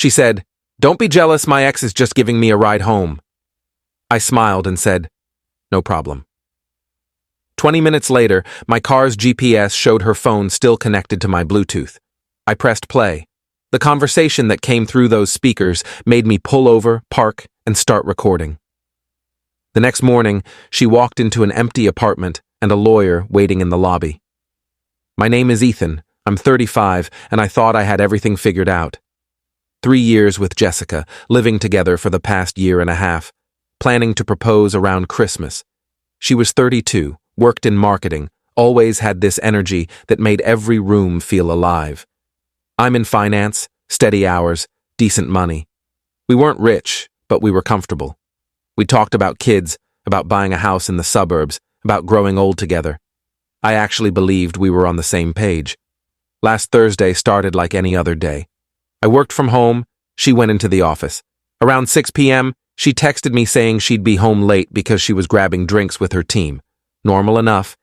She said, "Don't be jealous, my ex is just giving me a ride home." I smiled and said, "No problem." 20 minutes later, my car's GPS showed her phone still connected to my Bluetooth. I pressed play. The conversation that came through those speakers made me pull over, park, and start recording. The next morning, she walked into an empty apartment and a lawyer waiting in the lobby. "My name is Ethan. I'm 35, and I thought I had everything figured out. 3 years with Jessica, living together for the past year and a half, planning to propose around Christmas. She was 32, worked in marketing, always had this energy that made every room feel alive. I'm in finance, steady hours, decent money. We weren't rich, but we were comfortable. We talked about kids, about buying a house in the suburbs, about growing old together. I actually believed we were on the same page. Last Thursday started like any other day. I worked from home, she went into the office. Around 6 p.m., she texted me saying she'd be home late because she was grabbing drinks with her team. Normal enough.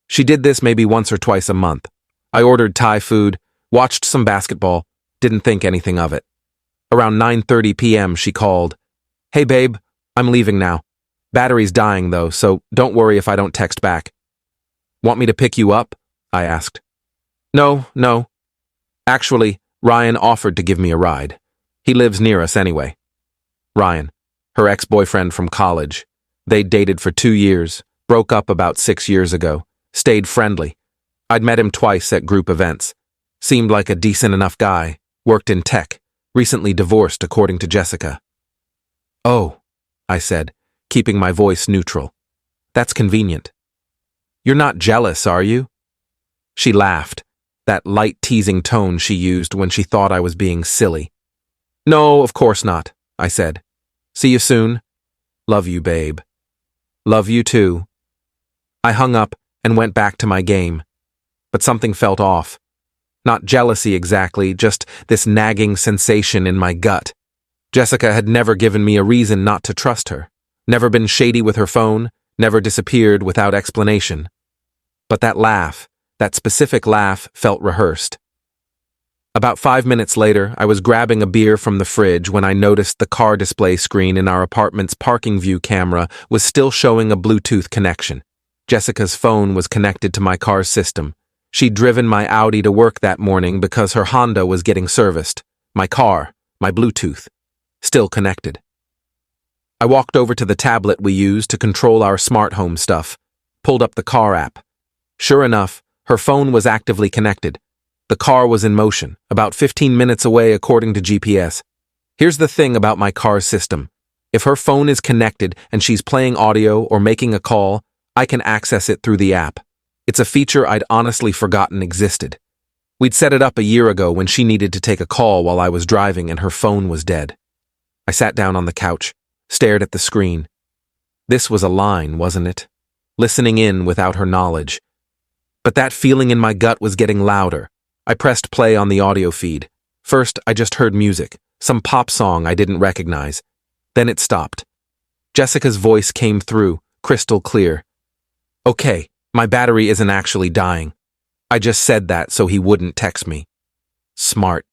She did this maybe once or twice a month. I ordered Thai food, watched some basketball, didn't think anything of it. Around 9:30 p.m., she called. "Hey babe, I'm leaving now. Battery's dying though, so don't worry if I don't text back." "Want me to pick you up?" I asked. No. Actually, Ryan offered to give me a ride. He lives near us anyway." Ryan, her ex-boyfriend from college. They dated for 2 years, broke up about 6 years ago, stayed friendly. I'd met him twice at group events. Seemed like a decent enough guy, worked in tech, recently divorced according to Jessica. "Oh," I said, keeping my voice neutral. "That's convenient. You're not jealous, are you?" She laughed, that light teasing tone she used when she thought I was being silly. "No, of course not," I said. "See you soon. Love you, babe." "Love you too." I hung up and went back to my game. But something felt off. Not jealousy exactly, just this nagging sensation in my gut. Jessica had never given me a reason not to trust her, never been shady with her phone, never disappeared without explanation. But that laugh, that specific laugh, felt rehearsed. About 5 minutes later, I was grabbing a beer from the fridge when I noticed the car display screen in our apartment's parking view camera was still showing a Bluetooth connection. Jessica's phone was connected to my car's system. She'd driven my Audi to work that morning because her Honda was getting serviced. My car, my Bluetooth, still connected. I walked over to the tablet we use to control our smart home stuff, pulled up the car app. Sure enough, her phone was actively connected. The car was in motion, about 15 minutes away according to GPS. Here's the thing about my car's system. If her phone is connected and she's playing audio or making a call, I can access it through the app. It's a feature I'd honestly forgotten existed. We'd set it up a year ago when she needed to take a call while I was driving and her phone was dead. I sat down on the couch, stared at the screen. This was a line, wasn't it? Listening in without her knowledge. But that feeling in my gut was getting louder. I pressed play on the audio feed. First, I just heard music, some pop song I didn't recognize. Then it stopped. Jessica's voice came through, crystal clear. "Okay, my battery isn't actually dying. I just said that so he wouldn't text me." Smart.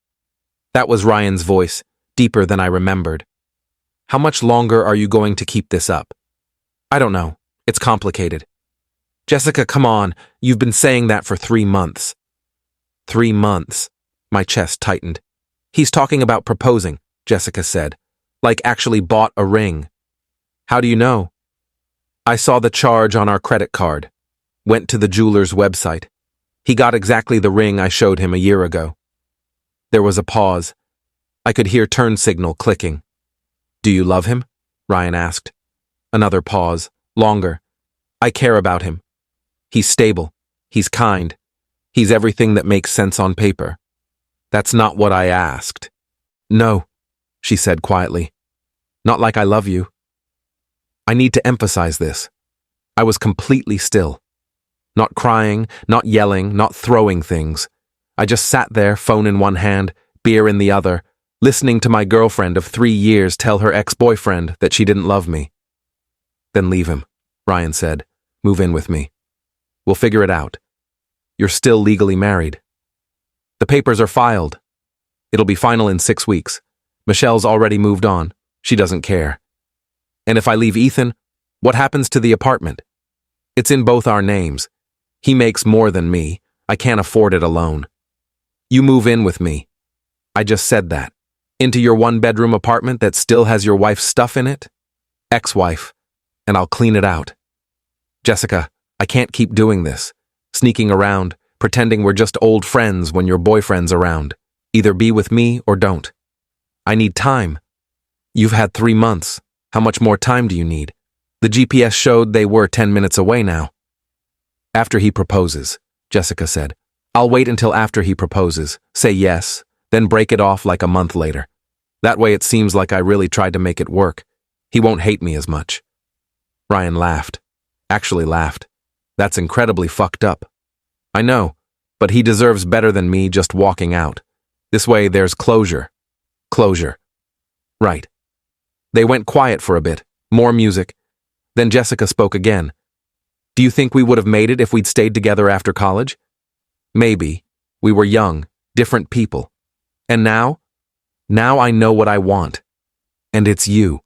That was Ryan's voice, deeper than I remembered. "How much longer are you going to keep this up?" "I don't know. It's complicated." "Jessica, come on. You've been saying that for 3 months." 3 months. My chest tightened. "He's talking about proposing," Jessica said. "Like actually bought a ring." "How do you know?" "I saw the charge on our credit card. Went to the jeweler's website. He got exactly the ring I showed him a year ago." There was a pause. I could hear turn signal clicking. "Do you love him?" Ryan asked. Another pause, longer. "I care about him. He's stable. He's kind. He's everything that makes sense on paper." "That's not what I asked." "No," she said quietly. "Not like I love you." I need to emphasize this. I was completely still. Not crying, not yelling, not throwing things. I just sat there, phone in one hand, beer in the other, listening to my girlfriend of 3 years tell her ex-boyfriend that she didn't love me. "Then leave him," Ryan said. "Move in with me. We'll figure it out. You're still legally married. The papers are filed. It'll be final in 6 weeks. Michelle's already moved on. She doesn't care. And if I leave Ethan, what happens to the apartment? It's in both our names. He makes more than me. I can't afford it alone. You move in with me. I just said that. Into your one-bedroom apartment that still has your wife's stuff in it? Ex-wife. And I'll clean it out. Jessica, I can't keep doing this. Sneaking around, pretending we're just old friends when your boyfriend's around. Either be with me or don't. I need time. You've had 3 months. How much more time do you need? The GPS showed they were 10 minutes away now. After he proposes, Jessica said. I'll wait until after he proposes, say yes, then break it off like a month later. That way it seems like I really tried to make it work. He won't hate me as much. Ryan laughed. Actually laughed. That's incredibly fucked up. I know, but he deserves better than me just walking out. This way there's closure. Closure. Right. They went quiet for a bit, more music. Then Jessica spoke again. Do you think we would have made it if we'd stayed together after college? Maybe. We were young, different people. And now? Now I know what I want. And it's you.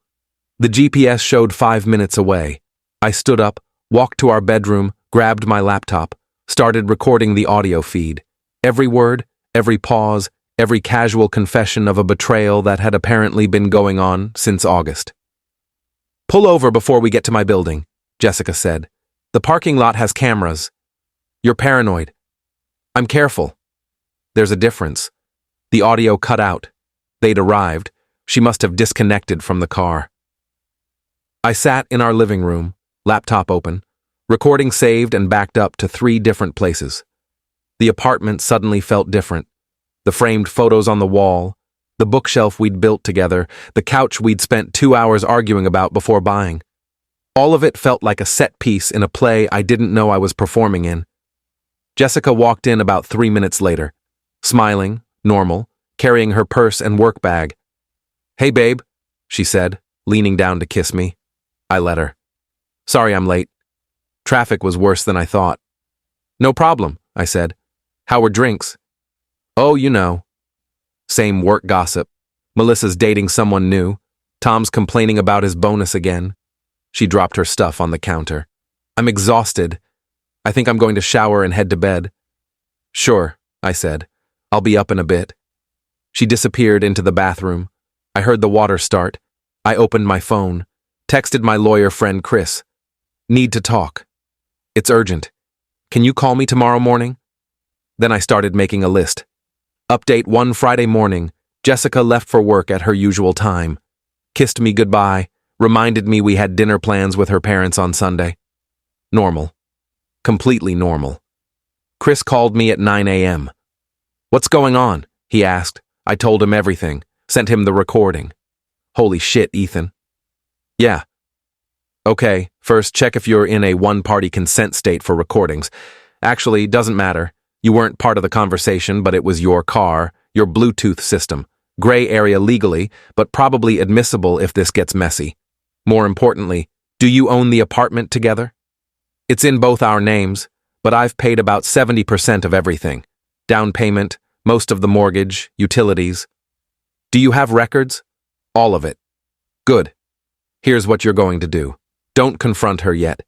The GPS showed 5 minutes away. I stood up, walked to our bedroom, grabbed my laptop, started recording the audio feed. Every word, every pause, every casual confession of a betrayal that had apparently been going on since August. Pull over before we get to my building, Jessica said. The parking lot has cameras. You're paranoid. I'm careful. There's a difference. The audio cut out. They'd arrived. She must have disconnected from the car. I sat in our living room, laptop open, recording saved and backed up to 3 different places. The apartment suddenly felt different. The framed photos on the wall, the bookshelf we'd built together, the couch we'd spent 2 hours arguing about before buying. All of it felt like a set piece in a play I didn't know I was performing in. Jessica walked in about 3 minutes later, smiling, normal, carrying her purse and work bag. Hey, babe, she said, leaning down to kiss me. I let her. Sorry I'm late. Traffic was worse than I thought. No problem, I said. How were drinks? Oh, you know. Same work gossip. Melissa's dating someone new. Tom's complaining about his bonus again. She dropped her stuff on the counter. I'm exhausted. I think I'm going to shower and head to bed. Sure, I said. I'll be up in a bit. She disappeared into the bathroom. I heard the water start. I opened my phone, texted my lawyer friend Chris. Need to talk. It's urgent. Can you call me tomorrow morning? Then I started making a list. Update 1 Friday morning. Jessica left for work at her usual time. Kissed me goodbye. Reminded me we had dinner plans with her parents on Sunday. Normal. Completely normal. Chris called me at 9 a.m. What's going on? He asked. I told him everything. Sent him the recording. Holy shit, Ethan. Yeah. Okay, first check if you're in a one-party consent state for recordings. Actually, doesn't matter. You weren't part of the conversation, but it was your car, your Bluetooth system. Gray area legally, but probably admissible if this gets messy. More importantly, do you own the apartment together? It's in both our names, but I've paid about 70% of everything. Down payment, most of the mortgage, utilities. Do you have records? All of it. Good. Here's what you're going to do. Don't confront her yet.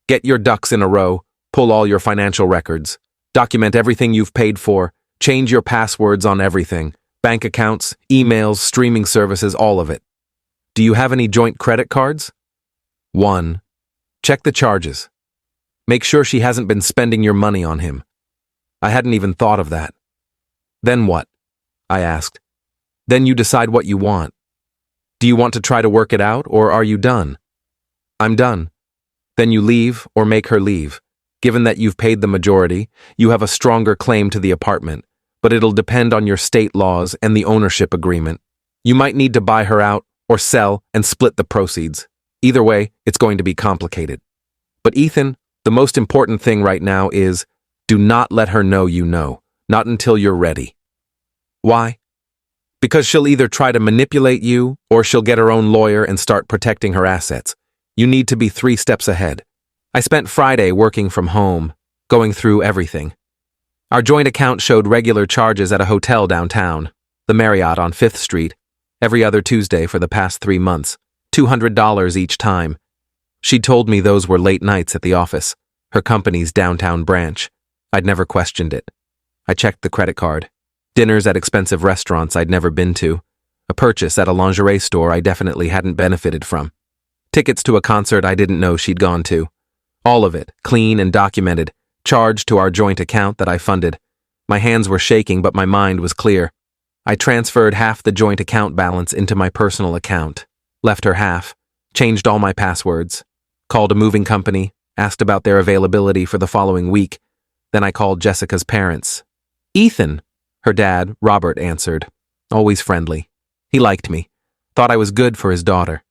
Get your ducks in a row, pull all your financial records, document everything you've paid for, change your passwords on everything, bank accounts, emails, streaming services, all of it. Do you have any joint credit cards? 1. Check the charges. Make sure she hasn't been spending your money on him. I hadn't even thought of that. Then what? I asked. Then you decide what you want. Do you want to try to work it out, or are you done? I'm done. Then you leave or make her leave. Given that you've paid the majority, you have a stronger claim to the apartment, but it'll depend on your state laws and the ownership agreement. You might need to buy her out or sell and split the proceeds. Either way, it's going to be complicated. But Ethan, the most important thing right now is, do not let her know you know, not until you're ready. Why? Because she'll either try to manipulate you or she'll get her own lawyer and start protecting her assets. You need to be 3 steps ahead. I spent Friday working from home, going through everything. Our joint account showed regular charges at a hotel downtown, the Marriott on 5th Street. Every other Tuesday for the past 3 months. $200 each time. She'd told me those were late nights at the office, her company's downtown branch. I'd never questioned it. I checked the credit card. Dinners at expensive restaurants I'd never been to. A purchase at a lingerie store I definitely hadn't benefited from. Tickets to a concert I didn't know she'd gone to. All of it, clean and documented, charged to our joint account that I funded. My hands were shaking, but my mind was clear. I transferred half the joint account balance into my personal account, left her half, changed all my passwords, called a moving company, asked about their availability for the following week. Then I called Jessica's parents. Ethan, her dad, Robert, answered. Always friendly. He liked me. Thought I was good for his daughter.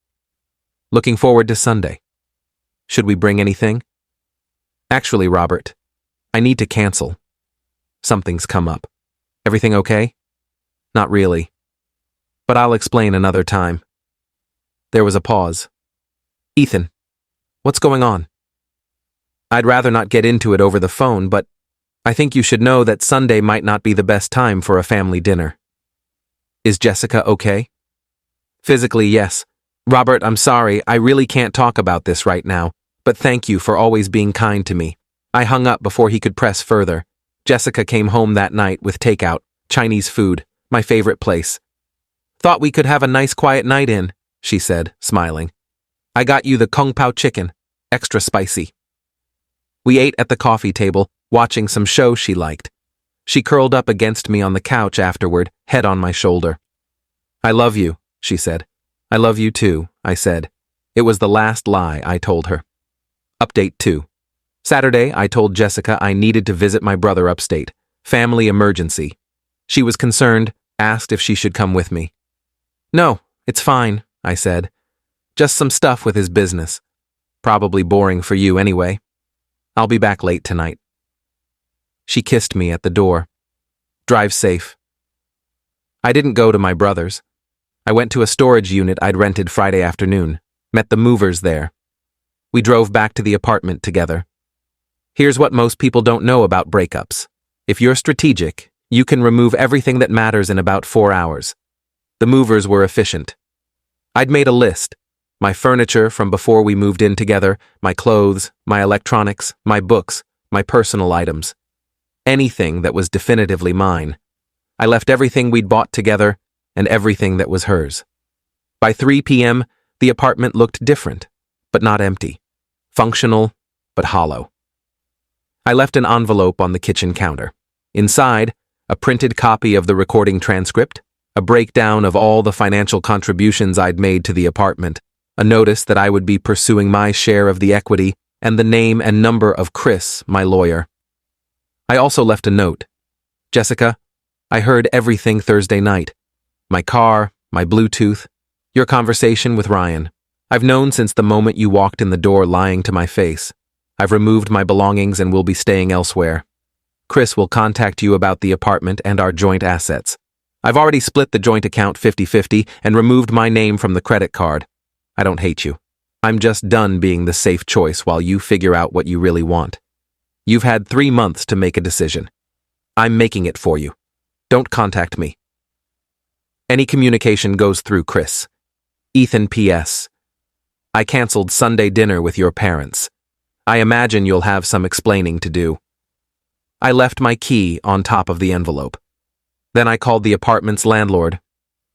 Looking forward to Sunday. Should we bring anything? Actually, Robert, I need to cancel. Something's come up. Everything okay? Not really. But I'll explain another time. There was a pause. Ethan, what's going on? I'd rather not get into it over the phone, but I think you should know that Sunday might not be the best time for a family dinner. Is Jessica okay? Physically, yes. Robert, I'm sorry, I really can't talk about this right now, but thank you for always being kind to me. I hung up before he could press further. Jessica came home that night with takeout, Chinese food, my favorite place. Thought we could have a nice quiet night in, she said, smiling. I got you the Kung Pao chicken, extra spicy. We ate at the coffee table, watching some show she liked. She curled up against me on the couch afterward, head on my shoulder. I love you, she said. I love you too, I said. It was the last lie I told her. Update 2. Saturday, I told Jessica I needed to visit my brother upstate. Family emergency. She was concerned, asked if she should come with me. No, it's fine, I said. Just some stuff with his business. Probably boring for you anyway. I'll be back late tonight. She kissed me at the door. Drive safe. I didn't go to my brother's. I went to a storage unit I'd rented Friday afternoon, met the movers there. We drove back to the apartment together. Here's what most people don't know about breakups. If you're strategic, you can remove everything that matters in about 4 hours. The movers were efficient. I'd made a list. My furniture from before we moved in together, my clothes, my electronics, my books, my personal items. Anything that was definitively mine. I left everything we'd bought together and everything that was hers. By 3 p.m., the apartment looked different, but not empty. Functional, but hollow. I left an envelope on the kitchen counter. Inside, a printed copy of the recording transcript, a breakdown of all the financial contributions I'd made to the apartment, a notice that I would be pursuing my share of the equity, and the name and number of Chris, my lawyer. I also left a note. Jessica, I heard everything Thursday night. My car, my Bluetooth, your conversation with Ryan. I've known since the moment you walked in the door lying to my face. I've removed my belongings and will be staying elsewhere. Chris will contact you about the apartment and our joint assets. I've already split the joint account 50-50 and removed my name from the credit card. I don't hate you. I'm just done being the safe choice while you figure out what you really want. You've had 3 months to make a decision. I'm making it for you. Don't contact me. Any communication goes through Chris. Ethan P.S. I canceled Sunday dinner with your parents. I imagine you'll have some explaining to do. I left my key on top of the envelope. Then I called the apartment's landlord.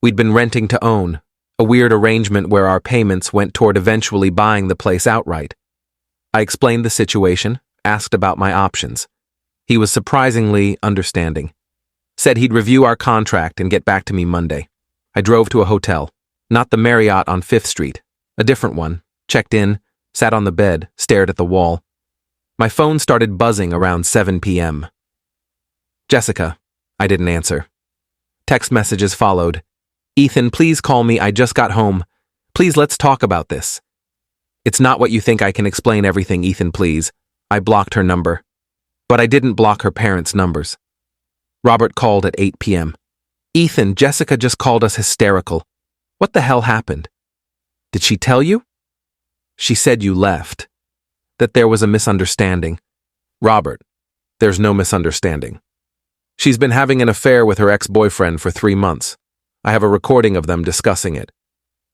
We'd been renting to own, a weird arrangement where our payments went toward eventually buying the place outright. I explained the situation, asked about my options. He was surprisingly understanding. Said he'd review our contract and get back to me Monday. I drove to a hotel, not the Marriott on 5th Street, a different one, checked in, sat on the bed, stared at the wall. My phone started buzzing around 7 p.m. Jessica, I didn't answer. Text messages followed. Ethan, please call me, I just got home. Please let's talk about this. It's not what you think, I can explain everything, Ethan, please. I blocked her number. But I didn't block her parents' numbers. Robert called at 8 p.m. Ethan, Jessica just called us hysterical. What the hell happened? Did she tell you? She said you left. That there was a misunderstanding. Robert, there's no misunderstanding. She's been having an affair with her ex-boyfriend for 3 months. I have a recording of them discussing it.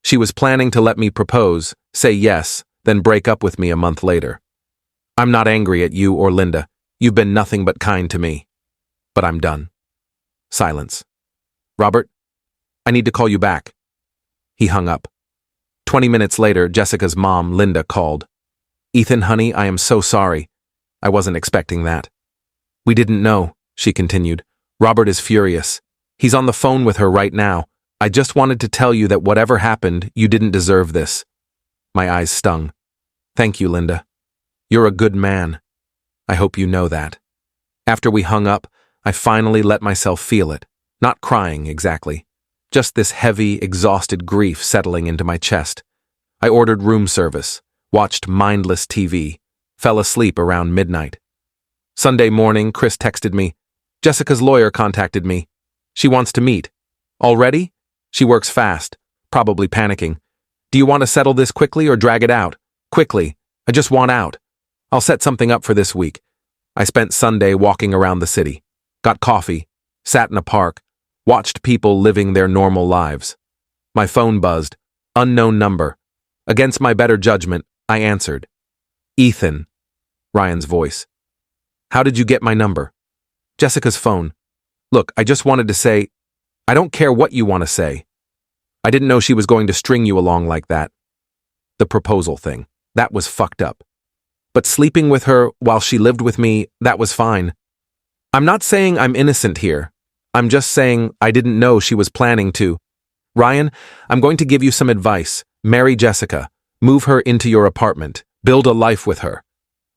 She was planning to let me propose, say yes, then break up with me a month later. I'm not angry at you or Linda. You've been nothing but kind to me. But I'm done. Silence. Robert, I need to call you back. He hung up. 20 minutes later, Jessica's mom, Linda, called. Ethan, honey, I am so sorry. I wasn't expecting that. We didn't know, she continued. Robert is furious. He's on the phone with her right now. I just wanted to tell you that whatever happened, you didn't deserve this. My eyes stung. Thank you, Linda. You're a good man. I hope you know that. After we hung up, I finally let myself feel it. Not crying, exactly. Just this heavy, exhausted grief settling into my chest. I ordered room service, watched mindless TV, fell asleep around midnight. Sunday morning, Chris texted me. Jessica's lawyer contacted me. She wants to meet. Already? She works fast, probably panicking. Do you want to settle this quickly or drag it out? Quickly. I just want out. I'll set something up for this week. I spent Sunday walking around the city, got coffee, sat in a park, watched people living their normal lives. My phone buzzed. Unknown number. Against my better judgment, I answered. Ethan. Ryan's voice. How did you get my number? Jessica's phone. Look, I just wanted to say, I don't care what you want to say. I didn't know she was going to string you along like that. The proposal thing. That was fucked up. But sleeping with her while she lived with me, that was fine. I'm not saying I'm innocent here. I'm just saying I didn't know she was planning to. Ryan, I'm going to give you some advice. Marry Jessica. Move her into your apartment. Build a life with her.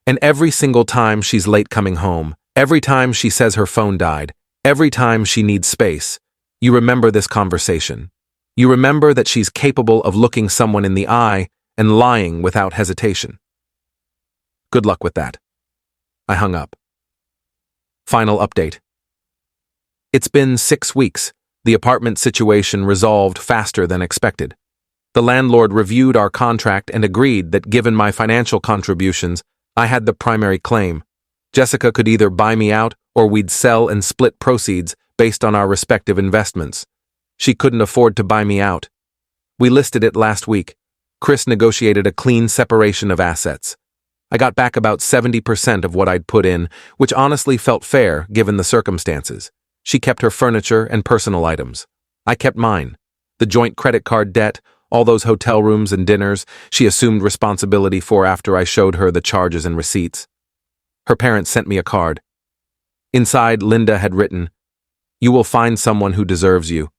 And every single time she's late coming home, every time she says her phone died, every time she needs space, you remember this conversation. You remember that she's capable of looking someone in the eye and lying without hesitation. Good luck with that. I hung up. Final update. It's been 6 weeks. The apartment situation resolved faster than expected. The landlord reviewed our contract and agreed that given my financial contributions, I had the primary claim. Jessica could either buy me out or we'd sell and split proceeds based on our respective investments. She couldn't afford to buy me out. We listed it last week. Chris negotiated a clean separation of assets. I got back about 70% of what I'd put in, which honestly felt fair given the circumstances. She kept her furniture and personal items. I kept mine. The joint credit card debt, all those hotel rooms and dinners she assumed responsibility for after I showed her the charges and receipts. Her parents sent me a card. Inside, Linda had written, "You will find someone who deserves you.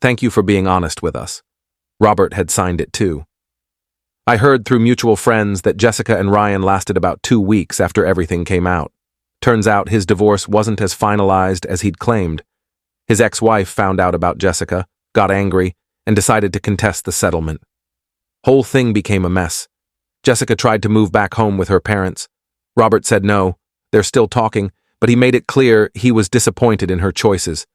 Thank you for being honest with us." Robert had signed it too. I heard through mutual friends that Jessica and Ryan lasted about 2 weeks after everything came out. Turns out his divorce wasn't as finalized as he'd claimed. His ex-wife found out about Jessica, got angry, and decided to contest the settlement. Whole thing became a mess. Jessica tried to move back home with her parents. Robert said no. They're still talking, but he made it clear he was disappointed in her choices.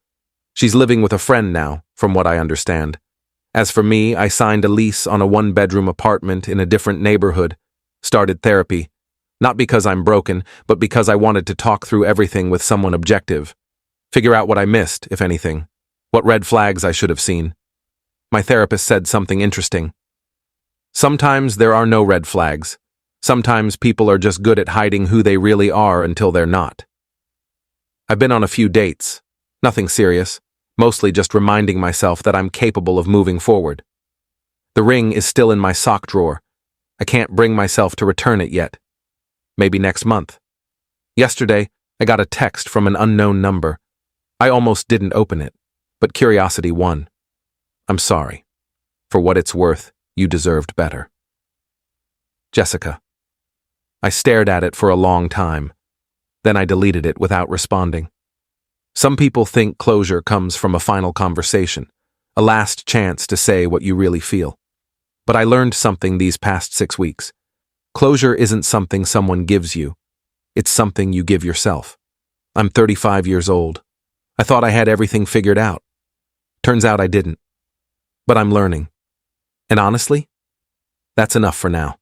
She's living with a friend now, from what I understand. As for me, I signed a lease on a 1-bedroom apartment in a different neighborhood, started therapy, not because I'm broken, but because I wanted to talk through everything with someone objective, figure out what I missed, if anything, what red flags I should have seen. My therapist said something interesting. Sometimes there are no red flags. Sometimes people are just good at hiding who they really are until they're not. I've been on a few dates, nothing serious. Mostly just reminding myself that I'm capable of moving forward. The ring is still in my sock drawer. I can't bring myself to return it yet. Maybe next month. Yesterday, I got a text from an unknown number. I almost didn't open it, but curiosity won. I'm sorry. For what it's worth, you deserved better. Jessica. I stared at it for a long time. Then I deleted it without responding. Some people think closure comes from a final conversation, a last chance to say what you really feel. But I learned something these past 6 weeks. Closure isn't something someone gives you. It's something you give yourself. I'm 35 years old. I thought I had everything figured out. Turns out I didn't. But I'm learning. And honestly, that's enough for now.